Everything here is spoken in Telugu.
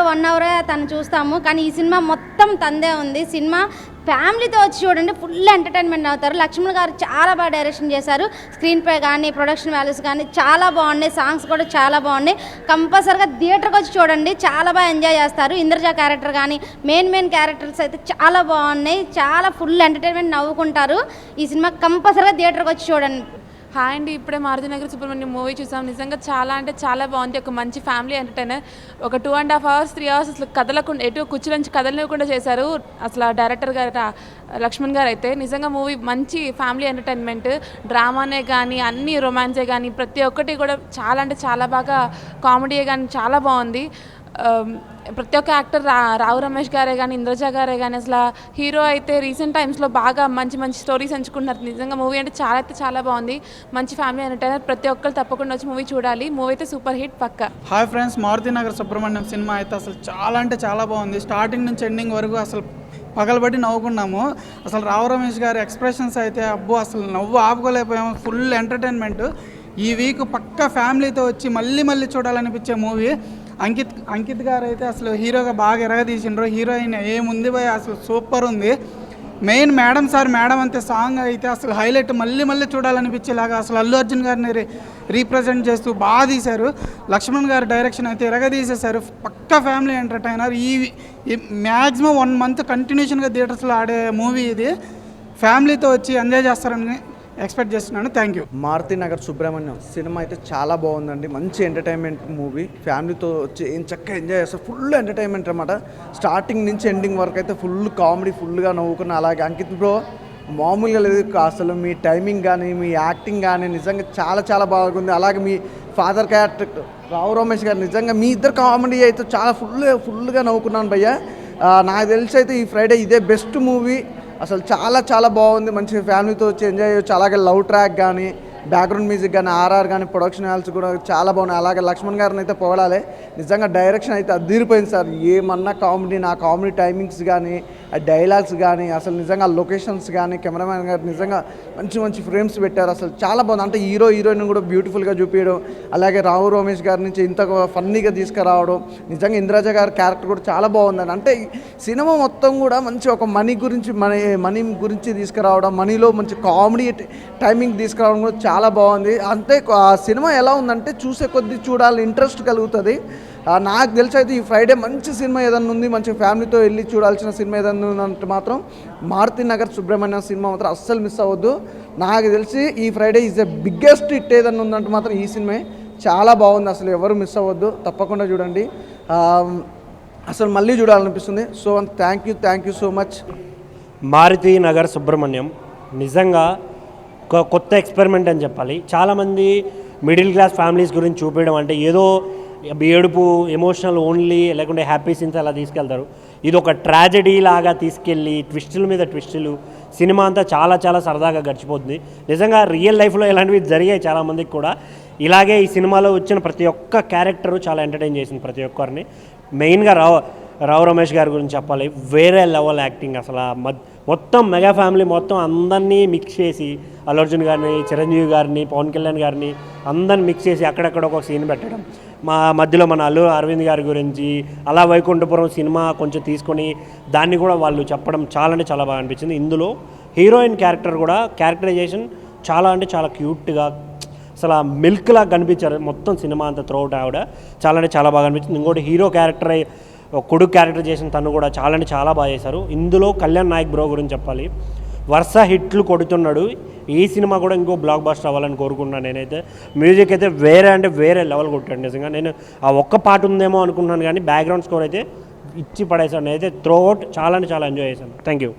1 అవరే తను చూస్తాము. కానీ ఈ సినిమా మొత్తం తందే ఉంది. సినిమా ఫ్యామిలీతో వచ్చి చూడండి, ఫుల్ ఎంటర్టైన్మెంట్ అవుతారు. లక్ష్మణ్ గారు చాలా బాగా డైరెక్షన్ చేశారు. స్క్రీన్ ప్లే కానీ ప్రొడక్షన్ వాల్యూస్ కానీ చాలా బాగున్నాయి. సాంగ్స్ కూడా చాలా బాగున్నాయి. కంపల్సరీగా థియేటర్కి వచ్చి చూడండి, చాలా బాగా ఎంజాయ్ చేస్తారు. ఇంద్రజ క్యారెక్టర్ కానీ మెయిన్ క్యారెక్టర్స్ అయితే చాలా బాగున్నాయి. చాలా ఫుల్ ఎంటర్టైన్మెంట్ నవ్వుకుంటారు. ఈ సినిమా కంపల్సరీగా థియేటర్కి వచ్చి చూడండి. హాయ్ అండి, ఇప్పుడే మారుతినగర్ సుబ్రహ్మణ్యం మూవీ చూసాం. నిజంగా చాలా అంటే చాలా బాగుంది. ఒక మంచి ఫ్యామిలీ ఎంటర్టైనర్. ఒక 2.5 అవర్స్ 3 అవర్స్ అసలు కదలకుండా ఎటు కుర్చీ నుంచి కదలనివ్వకుండా చేశారు అసలు డైరెక్టర్ గారు లక్ష్మణ్ గారు. అయితే నిజంగా మూవీ మంచి ఫ్యామిలీ ఎంటర్టైన్మెంట్. డ్రామానే కానీ అన్ని రొమాన్సే కానీ ప్రతి ఒక్కటి కూడా చాలా అంటే చాలా బాగా కామెడీ కానీ చాలా బాగుంది. ప్రతి ఒక్క యాక్టర్ రావు రమేష్ గారే కానీ ఇంద్రజ గారే కానీ అసలు హీరో అయితే రీసెంట్ టైమ్స్లో బాగా మంచి స్టోరీస్ ఎంచుకుంటున్నారు. నిజంగా మూవీ అంటే చాలా బాగుంది. మంచి ఫ్యామిలీ ఎంటర్టైనర్. ప్రతి ఒక్కరు తప్పకుండా వచ్చి మూవీ చూడాలి. మూవీ అయితే సూపర్ హిట్ పక్క. Hi friends, Maruthi Nagar Subrahmanyam cinema అయితే అసలు చాలా బాగుంది. స్టార్టింగ్ నుంచి ఎండింగ్ వరకు అసలు పగలబడి నవ్వుకున్నాము. అసలు రావు రమేష్ గారి ఎక్స్ప్రెషన్స్ అయితే అబ్బో అసలు నవ్వు ఆపుకోలేకపోయాము. Full entertainment. ఈ వీక్ పక్క ఫ్యామిలీతో వచ్చి మళ్ళీ చూడాలనిపించే మూవీ. అంకిత్ గారు అయితే అసలు హీరోగా బాగా ఎరగదీసిండ్రు. హీరోయిన్ ఏముంది భయ, అసలు సూపర్ ఉంది. మెయిన్ మేడం అంతే సాంగ్ అయితే అసలు హైలైట్. మళ్ళీ చూడాలనిపించేలాగా అసలు అల్లు అర్జున్ గారిని రీప్రజెంట్ చేస్తూ బాగా తీశారు. లక్ష్మణ్ గారి డైరెక్షన్ అయితే ఎరగదీసేశారు. పక్క ఫ్యామిలీ ఎంటర్టైనర్. ఈ మ్యాక్సిమం 1 మంత్ కంటిన్యూషన్గా థియేటర్స్లో ఆడే మూవీ ఇది. ఫ్యామిలీతో వచ్చి ఎంజాయ్ చేస్తారని ఎక్స్పెక్ట్ చేస్తున్నాను. Thank you. Maruthi Nagar Subrahmanyam cinema అయితే చాలా బాగుందండి. మంచి ఎంటర్టైన్మెంట్ మూవీ. ఫ్యామిలీతో వచ్చి ఏం చక్కగా ఎంజాయ్ చేస్తారు. ఫుల్ ఎంటర్టైన్మెంట్ అనమాట. స్టార్టింగ్ నుంచి ఎండింగ్ వరకు అయితే ఫుల్ కామెడీ, ఫుల్గా నవ్వుకున్న. అలాగే అంకిత్ బ్రో మామూలుగా లేదు అసలు. మీ టైమింగ్ కానీ మీ యాక్టింగ్ కానీ నిజంగా చాలా బాగుంది. అలాగే మీ ఫాదర్ క్యారెక్టర్ రావు రమేష్ గారు నిజంగా మీ ఇద్దరు కామెడీ అయితే చాలా ఫుల్గా నవ్వుకున్నాను భయ్య. నాకు తెలిసి అయితే ఈ ఫ్రైడే ఇదే బెస్ట్ మూవీ. అసలు చాలా బాగుంది. మంచి ఫ్యామిలీతో వచ్చి ఎంజాయ్ చేయొచ్చు. అలాగే లవ్ ట్రాక్ కానీ బ్యాక్గ్రౌండ్ మ్యూజిక్ కానీ ఆర్ఆర్ కానీ ప్రొడక్షన్ వాల్యూస్ కూడా చాలా బాగున్నాయి. అలాగే లక్ష్మణ్ గారిని అయితే పొగడాలి. నిజంగా డైరెక్షన్ అయితే అదిరిపోయింది సార్. ఏమన్నా కామెడీ, నా కామెడీ టైమింగ్స్ కానీ డైలాగ్స్ కానీ అసలు నిజంగా లొకేషన్స్ కానీ కెమెరామ్యాన్ గారు నిజంగా మంచి ఫ్రేమ్స్ పెట్టారు. అసలు చాలా బాగుంది. అంటే హీరోయిన్ కూడా బ్యూటిఫుల్గా చూపించడం. అలాగే రావు రమేష్ గారి నుంచి ఇంత ఫన్నీగా తీసుకురావడం. నిజంగా ఇంద్రజ గారి క్యారెక్టర్ కూడా చాలా బాగుందండి. అంటే సినిమా మొత్తం కూడా మంచి ఒక మనీ గురించి తీసుకురావడం, మనీలో మంచి కామెడీ టైమింగ్ తీసుకురావడం కూడా చాలా బాగుంది. అంతే ఆ సినిమా ఎలా ఉందంటే చూసే కొద్దీ చూడాలి, ఇంట్రెస్ట్ కలుగుతుంది. నాకు తెలిసి అయితే ఈ ఫ్రైడే మంచి సినిమా ఏదన్నా ఉంది, మంచి ఫ్యామిలీతో వెళ్ళి చూడాల్సిన సినిమా ఏదన్నా ఉందంటే మాత్రం మారుతినగర్ సుబ్రహ్మణ్యం సినిమా మాత్రం అస్సలు మిస్ అవ్వద్దు. నాకు తెలిసి ఈ Friday is the biggest hit ఏదన్నా ఉందంటే మాత్రం ఈ సినిమా చాలా బాగుంది. అసలు ఎవరు మిస్ అవ్వద్దు, తప్పకుండా చూడండి. అసలు మళ్ళీ చూడాలనిపిస్తుంది. So thank you so much. Maruthinagar Subramanyam నిజంగా ఒక కొత్త ఎక్స్పెరిమెంట్ అని చెప్పాలి. చాలామంది మిడిల్ క్లాస్ ఫ్యామిలీస్ గురించి చూపించడం అంటే ఏదో ఏడుపు, ఎమోషనల్ ఓన్లీ, లేకుంటే హ్యాపీ సీన్స్ అలా తీసుకెళ్తారు. ఇది ఒక ట్రాజడీ లాగా తీసుకెళ్ళి ట్విస్టుల మీద ట్విస్టులు, సినిమా అంతా చాలా సరదాగా గడిచిపోతుంది. నిజంగా రియల్ లైఫ్లో ఇలాంటివి జరిగాయి చాలామందికి కూడా. ఇలాగే ఈ సినిమాలో వచ్చిన ప్రతి ఒక్క క్యారెక్టరు చాలా ఎంటర్టైన్ చేసింది ప్రతి ఒక్కరిని. మెయిన్గా రావు రమేష్ గారి గురించి చెప్పాలి. వేరే లెవెల్ యాక్టింగ్. అసలు మొత్తం మెగా ఫ్యామిలీ మొత్తం అందరినీ మిక్స్ చేసి అల్లు అర్జున్ గారిని, చిరంజీవి గారిని, పవన్ కళ్యాణ్ గారిని అందరిని మిక్స్ చేసి అక్కడక్కడ ఒక సీన్ పెట్టడం. మధ్యలో మన అల్లు అరవింద్ గారి గురించి అలా వైకుంఠపురం సినిమా కొంచెం తీసుకొని దాన్ని కూడా వాళ్ళు చెప్పడం చాలా బాగా అనిపించింది. ఇందులో హీరోయిన్ క్యారెక్టర్ కూడా క్యారెక్టరైజేషన్ చాలా క్యూట్గా అసలు మిల్క్లా కనిపించారు మొత్తం సినిమా అంతా త్రూఅవుట్. ఆవిడ చాలా బాగా అనిపించింది. ఇంకోటి హీరో క్యారెక్టర్ కొడుకు క్యారెక్టర్ చేసిన తను కూడా చాలా బాగా చేశారు. ఇందులో కళ్యాణ్ నాయక్ బ్రో గురించి చెప్పాలి. వరుస హిట్లు కొడుతున్నాడు. ఈ సినిమా కూడా ఇంకో బ్లాక్ బస్టర్ అవ్వాలని కోరుకుంటున్నాను నేనైతే. మ్యూజిక్ అయితే వేరే లెవెల్ కొట్టాడు నిజంగా. నేను ఆ ఒక్క పాట ఉందేమో అనుకుంటున్నాను, కానీ బ్యాక్గ్రౌండ్ స్కోర్ అయితే ఇచ్చి పడేసాను. నేనైతే త్రూఅవుట్ చాలా ఎంజాయ్ చేశాను. Thank you.